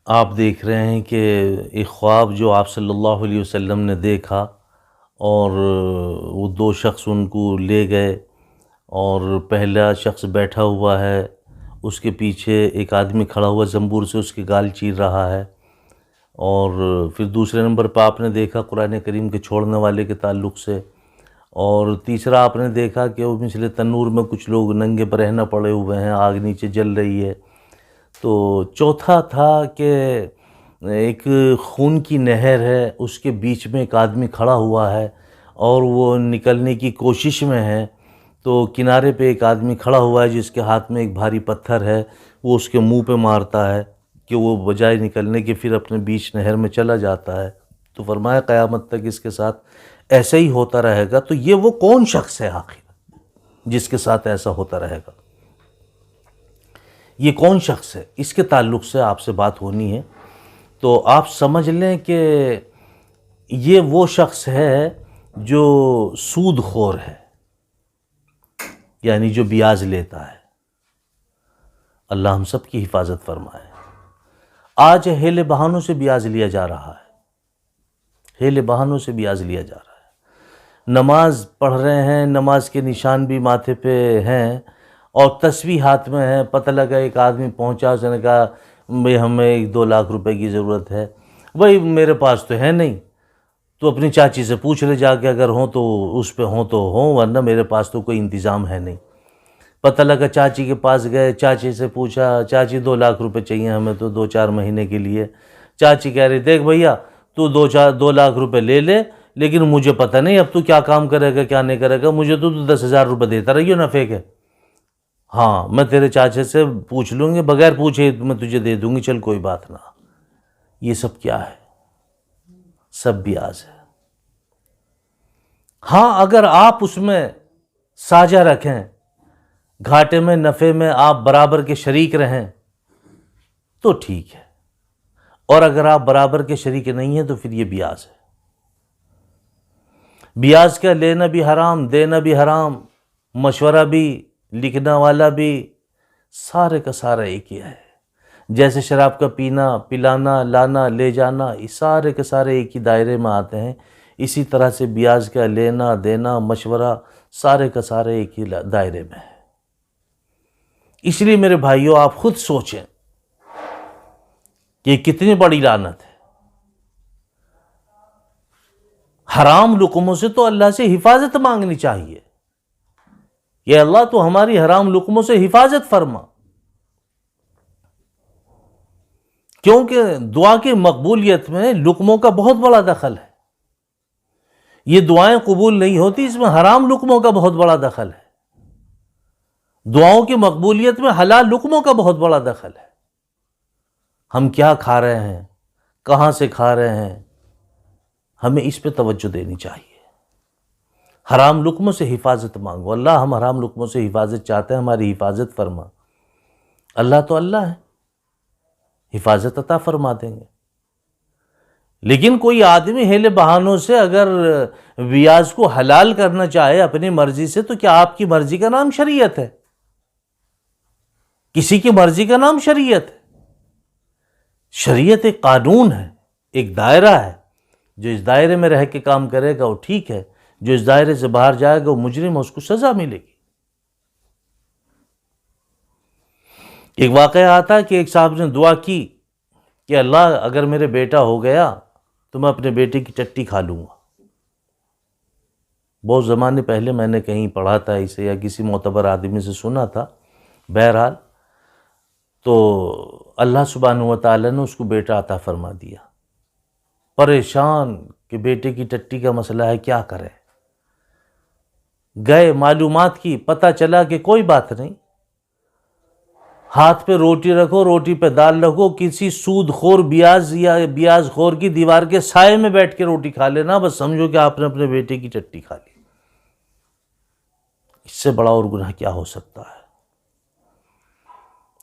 آپ دیکھ رہے ہیں کہ ایک خواب جو آپ صلی اللہ علیہ وسلم نے دیکھا، اور وہ دو شخص ان کو لے گئے، اور پہلا شخص بیٹھا ہوا ہے، اس کے پیچھے ایک آدمی کھڑا ہوا زنبور سے اس کے گال چیر رہا ہے، اور پھر دوسرے نمبر پہ آپ نے دیکھا قرآن کریم کے چھوڑنے والے کے تعلق سے، اور تیسرا آپ نے دیکھا کہ وہ مثل تنور میں کچھ لوگ ننگے برہنہ پڑے ہوئے ہیں، آگ نیچے جل رہی ہے۔ تو چوتھا تھا کہ ایک خون کی نہر ہے، اس کے بیچ میں ایک آدمی کھڑا ہوا ہے اور وہ نکلنے کی کوشش میں ہے، تو کنارے پہ ایک آدمی کھڑا ہوا ہے جس کے ہاتھ میں ایک بھاری پتھر ہے، وہ اس کے منہ پہ مارتا ہے کہ وہ بجائے نکلنے کے پھر اپنے بیچ نہر میں چلا جاتا ہے۔ تو فرمایا قیامت تک اس کے ساتھ ایسا ہی ہوتا رہے گا۔ تو یہ وہ کون شخص ہے آخر جس کے ساتھ ایسا ہوتا رہے گا؟ یہ کون شخص ہے؟ اس کے تعلق سے آپ سے بات ہونی ہے۔ تو آپ سمجھ لیں کہ یہ وہ شخص ہے جو سود خور ہے، یعنی جو بیاج لیتا ہے۔ اللہ ہم سب کی حفاظت فرمائے۔ آج ہیلے بہانوں سے بیاج لیا جا رہا ہے، ہیلے بہانوں سے بیاج لیا جا رہا ہے۔ نماز پڑھ رہے ہیں، نماز کے نشان بھی ماتھے پہ ہیں، اور تسبیح ہاتھ میں ہے۔ پتہ لگا ایک آدمی پہنچا، اس نے کہا بھئی ہمیں 1-2 لاکھ روپے کی ضرورت ہے۔ بھئی میرے پاس تو ہے نہیں، تو اپنی چاچی سے پوچھ لے جا کے، اگر ہوں تو اس پہ ہوں تو ہوں، ورنہ میرے پاس تو کوئی انتظام ہے نہیں۔ پتہ لگا چاچی کے پاس گئے، چاچی سے پوچھا، چاچی 2 لاکھ روپے چاہیے ہمیں تو 2-4 مہینے کے لیے۔ چاچی کہہ رہی دیکھ بھیا تو 2 لاکھ روپے لے لے، لیکن مجھے پتہ نہیں اب تو کیا کام کرے گا کیا نہیں کرے گا، مجھے تو 10,000 روپے دیتا رہیو نفع کے۔ ہاں میں تیرے چاچے سے پوچھ لوں گی، بغیر پوچھے میں تجھے دے دوں گی، چل کوئی بات نہ۔ یہ سب کیا ہے؟ سب بیاج ہے۔ ہاں اگر آپ اس میں ساجھا رکھیں، گھاٹے میں نفع میں آپ برابر کے شریک رہیں تو ٹھیک ہے، اور اگر آپ برابر کے شریک نہیں ہیں تو پھر یہ بیاج ہے۔ بیاج کا لینا بھی حرام، دینا بھی حرام، مشورہ بھی، لکھنا والا بھی، سارے کا سارا ایک ہی ہے۔ جیسے شراب کا پینا، پلانا، لانا، لے جانا، یہ سارے کے سارے ایک ہی دائرے میں آتے ہیں، اسی طرح سے بیاج کا لینا، دینا، مشورہ، سارے کا سارے ایک ہی دائرے میں ہے۔ اس لیے میرے بھائیوں آپ خود سوچیں کہ یہ کتنی بڑی لعنت ہے۔ حرام لقموں سے تو اللہ سے حفاظت مانگنی چاہیے، یہ اللہ تو ہماری حرام لقموں سے حفاظت فرما، کیونکہ دعا کی مقبولیت میں لقموں کا بہت بڑا دخل ہے۔ یہ دعائیں قبول نہیں ہوتی، اس میں حرام لقموں کا بہت بڑا دخل ہے۔ دعاؤں کی مقبولیت میں حلال لقموں کا بہت بڑا دخل ہے۔ ہم کیا کھا رہے ہیں، کہاں سے کھا رہے ہیں، ہمیں اس پہ توجہ دینی چاہیے۔ حرام لقموں سے حفاظت مانگو، اللہ ہم حرام لقموں سے حفاظت چاہتے ہیں، ہماری حفاظت فرما۔ اللہ تو اللہ ہے، حفاظت عطا فرما دیں گے۔ لیکن کوئی آدمی ہیلے بہانوں سے اگر بیاج کو حلال کرنا چاہے اپنی مرضی سے، تو کیا آپ کی مرضی کا نام شریعت ہے؟ کسی کی مرضی کا نام شریعت ہے؟ شریعت ایک قانون ہے، ایک دائرہ ہے، جو اس دائرے میں رہ کے کام کرے گا وہ ٹھیک ہے، جو اس دائرے سے باہر جائے گا وہ مجرم ہے، اس کو سزا ملے گی۔ ایک واقعہ آتا کہ ایک صاحب نے دعا کی کہ اللہ اگر میرے بیٹا ہو گیا تو میں اپنے بیٹے کی ٹٹی کھا لوں گا۔ بہت زمانے پہلے میں نے کہیں پڑھا تھا اسے، یا کسی معتبر آدمی سے سنا تھا۔ بہرحال تو اللہ سبحانہ وتعالی نے اس کو بیٹا عطا فرما دیا۔ پریشان کہ بیٹے کی ٹٹی کا مسئلہ ہے، کیا کرے؟ گئے معلومات کی، پتہ چلا کہ کوئی بات نہیں، ہاتھ پہ روٹی رکھو، روٹی پہ دال رکھو، کسی سود خور بیاج یا بیاج خور کی دیوار کے سائے میں بیٹھ کے روٹی کھا لینا، بس سمجھو کہ آپ نے اپنے بیٹے کی ٹٹی کھا لی۔ اس سے بڑا اور گناہ کیا ہو سکتا ہے؟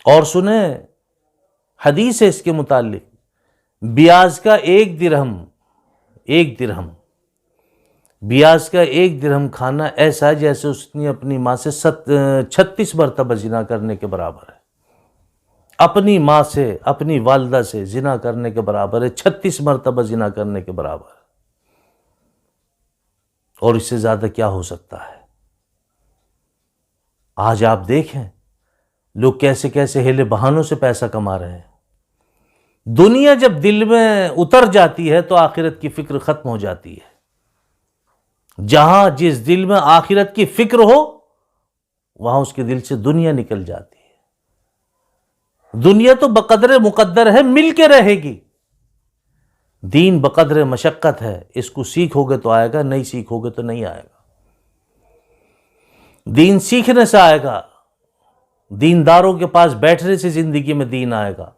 اور سنیں حدیث ہے اس کے متعلق، بیاج کا 1 درہم، بیاج کا 1 درہم کھانا ایسا ہے جیسے اس نے اپنی ماں سے 36 مرتبہ زنا کرنے کے برابر ہے۔ اپنی ماں سے، اپنی والدہ سے زنا کرنے کے برابر ہے، 36 مرتبہ زنا کرنے کے برابر ہے۔ اور اس سے زیادہ کیا ہو سکتا ہے؟ آج آپ دیکھیں لوگ کیسے کیسے ہیلے بہانوں سے پیسہ کما رہے ہیں۔ دنیا جب دل میں اتر جاتی ہے تو آخرت کی فکر ختم ہو جاتی ہے۔ جہاں جس دل میں آخرت کی فکر ہو وہاں اس کے دل سے دنیا نکل جاتی ہے۔ دنیا تو بقدر مقدر ہے، مل کے رہے گی۔ دین بقدر مشقت ہے، اس کو سیکھو گے تو آئے گا، نہیں سیکھو گے تو نہیں آئے گا۔ دین سیکھنے سے آئے گا، دینداروں کے پاس بیٹھنے سے زندگی میں دین آئے گا۔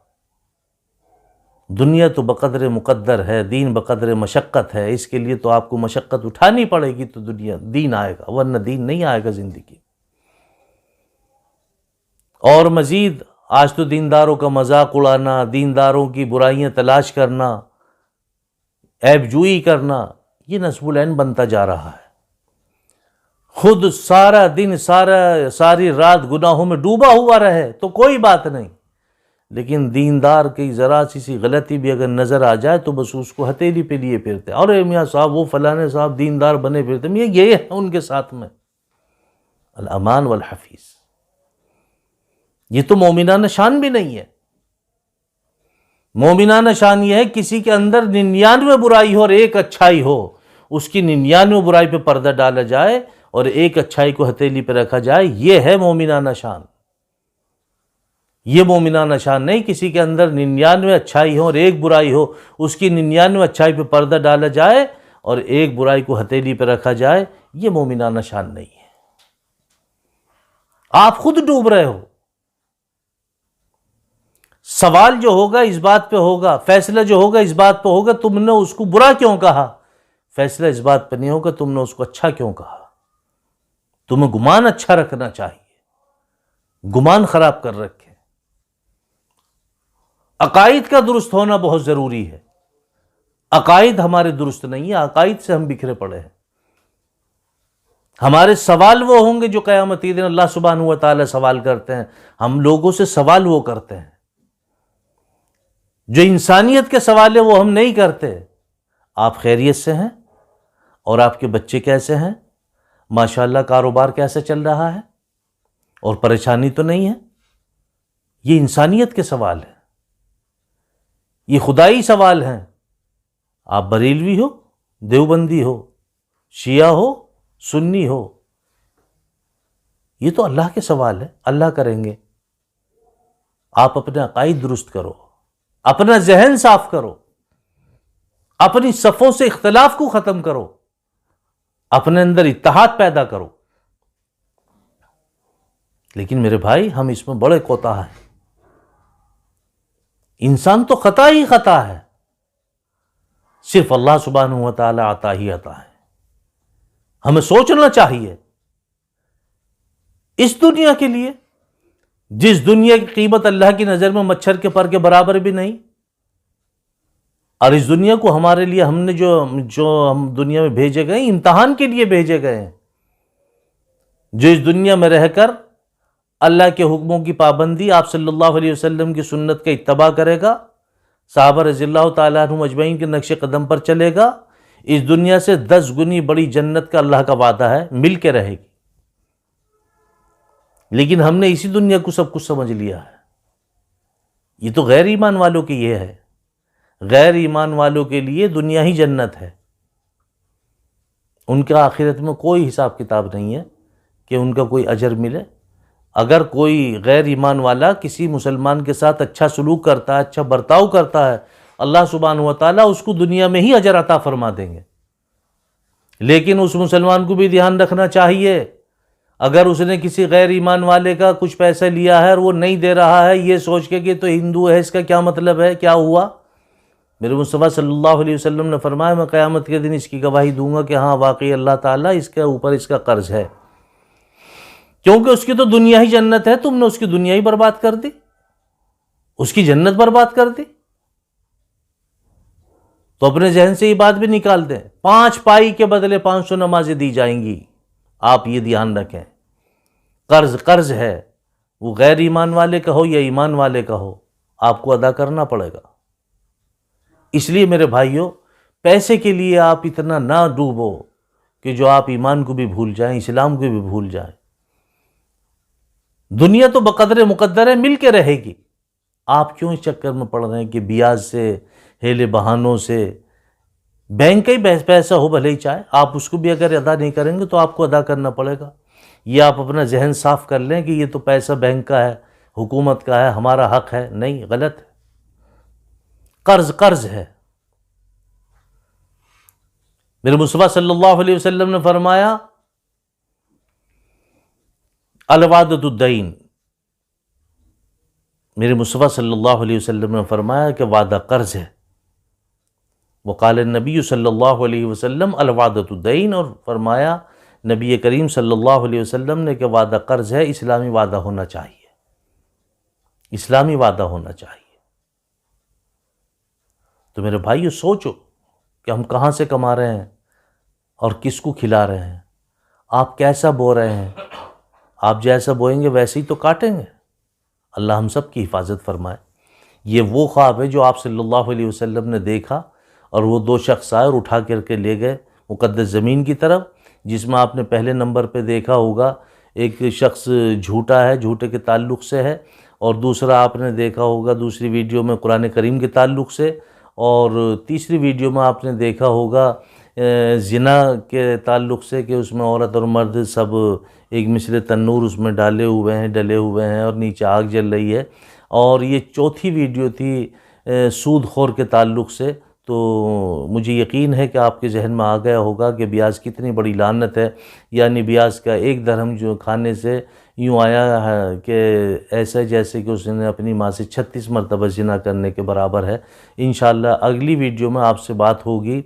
دنیا تو بقدر مقدر ہے، دین بقدر مشقت ہے، اس کے لیے تو آپ کو مشقت اٹھانی پڑے گی تو دین آئے گا، ورنہ دین نہیں آئے گا زندگی۔ اور مزید آج تو دینداروں کا مذاق اڑانا، دینداروں کی برائیاں تلاش کرنا، عیب جوئی کرنا، یہ نصب العین بنتا جا رہا ہے۔ خود سارا دن ساری رات گناہوں میں ڈوبا ہوا رہے تو کوئی بات نہیں، لیکن دیندار کی ذرا سی غلطی بھی اگر نظر آ جائے تو بس اس کو ہتھیلی پہ لیے پھرتے، اور میاں صاحب وہ فلانے صاحب دیندار بنے پھرتے، یہ ہے ان کے ساتھ میں الامان والحفیظ۔ یہ تو مومنانہ شان بھی نہیں ہے۔ مومنانہ شان یہ ہے کسی کے اندر 99 برائی ہو اور ایک اچھائی ہو، اس کی 99 برائی پہ پردہ ڈالا جائے اور ایک اچھائی کو ہتھیلی پہ رکھا جائے، یہ ہے مومنانہ شان۔ یہ مومنانہ شان نہیں کسی کے اندر 99 اچھائی ہو اور ایک برائی ہو، اس کی 99 اچھائی پہ پردہ ڈالا جائے اور ایک برائی کو ہتھیلی پہ رکھا جائے، یہ مومنانہ شان نہیں ہے۔ آپ خود ڈوب رہے ہو۔ سوال جو ہوگا اس بات پہ ہوگا، فیصلہ جو ہوگا اس بات پہ ہوگا تم نے اس کو برا کیوں کہا، فیصلہ اس بات پہ نہیں ہوگا تم نے اس کو اچھا کیوں کہا۔ تمہیں گمان اچھا رکھنا چاہیے، گمان خراب کر رکھے۔ عقائد کا درست ہونا بہت ضروری ہے۔ عقائد ہمارے درست نہیں ہیں، عقائد سے ہم بکھرے پڑے ہیں۔ ہمارے سوال وہ ہوں گے جو قیامت کے دن اللہ سبحانہ و تعالی سوال کرتے ہیں، ہم لوگوں سے سوال وہ کرتے ہیں۔ جو انسانیت کے سوال ہے وہ ہم نہیں کرتے۔ آپ خیریت سے ہیں؟ اور آپ کے بچے کیسے ہیں؟ ماشاءاللہ کاروبار کیسے چل رہا ہے؟ اور پریشانی تو نہیں ہے؟ یہ انسانیت کے سوال ہیں، یہ خدائی سوال ہیں۔ آپ بریلوی ہو، دیوبندی ہو، شیعہ ہو، سنی ہو، یہ تو اللہ کے سوال ہے، اللہ کریں گے۔ آپ اپنے عقائد درست کرو، اپنا ذہن صاف کرو، اپنی صفوں سے اختلاف کو ختم کرو، اپنے اندر اتحاد پیدا کرو۔ لیکن میرے بھائی ہم اس میں بڑے کوتاہ ہیں۔ انسان تو خطا ہی خطا ہے، صرف اللہ سبحانہ و تعالی عطا ہی عطا ہے۔ ہمیں سوچنا چاہیے اس دنیا کے لیے، جس دنیا کی قیمت اللہ کی نظر میں مچھر کے پر کے برابر بھی نہیں، اور اس دنیا کو ہمارے لیے ہم نے جو ہم دنیا میں بھیجے گئے امتحان کے لیے بھیجے گئے ہیں۔ جو اس دنیا میں رہ کر اللہ کے حکموں کی پابندی، آپ صلی اللہ علیہ وسلم کی سنت کا اتباع کرے گا، صحابہ رضی اللہ تعالیٰ عنہم اجمعین کے نقش قدم پر چلے گا، اس دنیا سے 10 گنی بڑی جنت کا اللہ کا وعدہ ہے، مل کے رہے گی۔ لیکن ہم نے اسی دنیا کو سب کچھ سمجھ لیا ہے۔ یہ تو غیر ایمان والوں کی یہ ہے، غیر ایمان والوں کے لیے دنیا ہی جنت ہے۔ ان کا آخرت میں کوئی حساب کتاب نہیں ہے کہ ان کا کوئی اجر ملے۔ اگر کوئی غیر ایمان والا کسی مسلمان کے ساتھ اچھا سلوک کرتا ہے، اچھا برتاؤ کرتا ہے، اللہ سبحانہ و تعالیٰ اس کو دنیا میں ہی اجر عطا فرما دیں گے۔ لیکن اس مسلمان کو بھی دھیان رکھنا چاہیے، اگر اس نے کسی غیر ایمان والے کا کچھ پیسہ لیا ہے اور وہ نہیں دے رہا ہے یہ سوچ کے کہ تو ہندو ہے، اس کا کیا مطلب ہے، کیا ہوا؟ میرے مصطفیٰ صلی اللہ علیہ وسلم نے فرمایا میں قیامت کے دن اس کی گواہی دوں گا کہ ہاں واقعی اللہ تعالیٰ اس کے اوپر اس کا قرض ہے، کیونکہ اس کی تو دنیا ہی جنت ہے، تم نے اس کی دنیا ہی برباد کر دی، اس کی جنت برباد کر دی۔ تو اپنے ذہن سے یہ بات بھی نکال دیں، 5 پائی کے بدلے 500 نمازیں دی جائیں گی۔ آپ یہ دھیان رکھیں، قرض ہے، وہ غیر ایمان والے کا ہو یا ایمان والے کا ہو، آپ کو ادا کرنا پڑے گا۔ اس لیے میرے بھائیوں، پیسے کے لیے آپ اتنا نہ ڈوبو کہ جو آپ ایمان کو بھی بھول جائیں، اسلام کو بھی بھول جائیں۔ دنیا تو بقدر مقدر ہے، مل کے رہے گی، آپ کیوں اس چکر میں پڑ رہے ہیں کہ بیاج سے، ہیلے بہانوں سے؟ بینک کا ہی پیسہ ہو بھلے ہی چاہے، آپ اس کو بھی اگر ادا نہیں کریں گے تو آپ کو ادا کرنا پڑے گا۔ یہ آپ اپنا ذہن صاف کر لیں کہ یہ تو پیسہ بینک کا ہے، حکومت کا ہے، ہمارا حق ہے۔ نہیں، غلط ہے، قرض ہے۔ میرے مصطفیٰ صلی اللہ علیہ وسلم نے فرمایا الوعدۃ الدین، میرے مصطفیٰ صلی اللہ علیہ وسلم نے فرمایا کہ وعدہ قرض ہے۔ وقال النبی صلی اللہ علیہ وسلم الوعدۃ الدین، اور فرمایا نبی کریم صلی اللہ علیہ وسلم نے کہ وعدہ قرض ہے، اسلامی وعدہ ہونا چاہیے، اسلامی وعدہ ہونا چاہیے۔ تو میرے بھائیو سوچو کہ ہم کہاں سے کما رہے ہیں اور کس کو کھلا رہے ہیں، آپ کیسا بو رہے ہیں؟ آپ جیسا بوئیں گے ویسے ہی تو کاٹیں گے۔ اللہ ہم سب کی حفاظت فرمائے۔ یہ وہ خواب ہے جو آپ صلی اللہ علیہ وسلم نے دیکھا، اور وہ دو شخص آئے اور اٹھا کر کے لے گئے مقدس زمین کی طرف، جس میں آپ نے پہلے نمبر پہ دیکھا ہوگا ایک شخص جھوٹا ہے، جھوٹے کے تعلق سے ہے، اور دوسرا آپ نے دیکھا ہوگا دوسری ویڈیو میں قرآن کریم کے تعلق سے، اور تیسری ویڈیو میں آپ نے دیکھا ہوگا زنا کے تعلق سے کہ اس میں عورت اور مرد سب ایک مثل تنور اس میں ڈلے ہوئے ہیں اور نیچے آگ جل رہی ہے۔ اور یہ چوتھی ویڈیو تھی سود خور کے تعلق سے۔ تو مجھے یقین ہے کہ آپ کے ذہن میں آ گیا ہوگا کہ بیاج کتنی بڑی لعنت ہے، یعنی بیاج کا ایک درہم جو کھانے سے یوں آیا ہے کہ ایسا جیسے کہ اس نے اپنی ماں سے 36 مرتبہ زنا کرنے کے برابر ہے۔ انشاءاللہ اگلی ویڈیو میں آپ سے بات ہوگی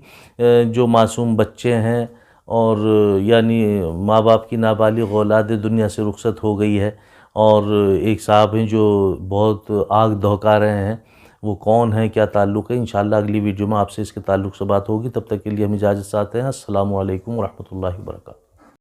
جو معصوم بچے ہیں، اور یعنی ماں باپ کی نابالغ اولاد دنیا سے رخصت ہو گئی ہے، اور ایک صاحب ہیں جو بہت آگ دہکا رہے ہیں، وہ کون ہیں، کیا تعلق ہے؟ انشاءاللہ اگلی ویڈیو میں آپ سے اس کے تعلق سے بات ہوگی۔ تب تک کے لیے ہم اجازت چاہتے ہیں۔ السلام علیکم ورحمۃ اللہ وبرکاتہ۔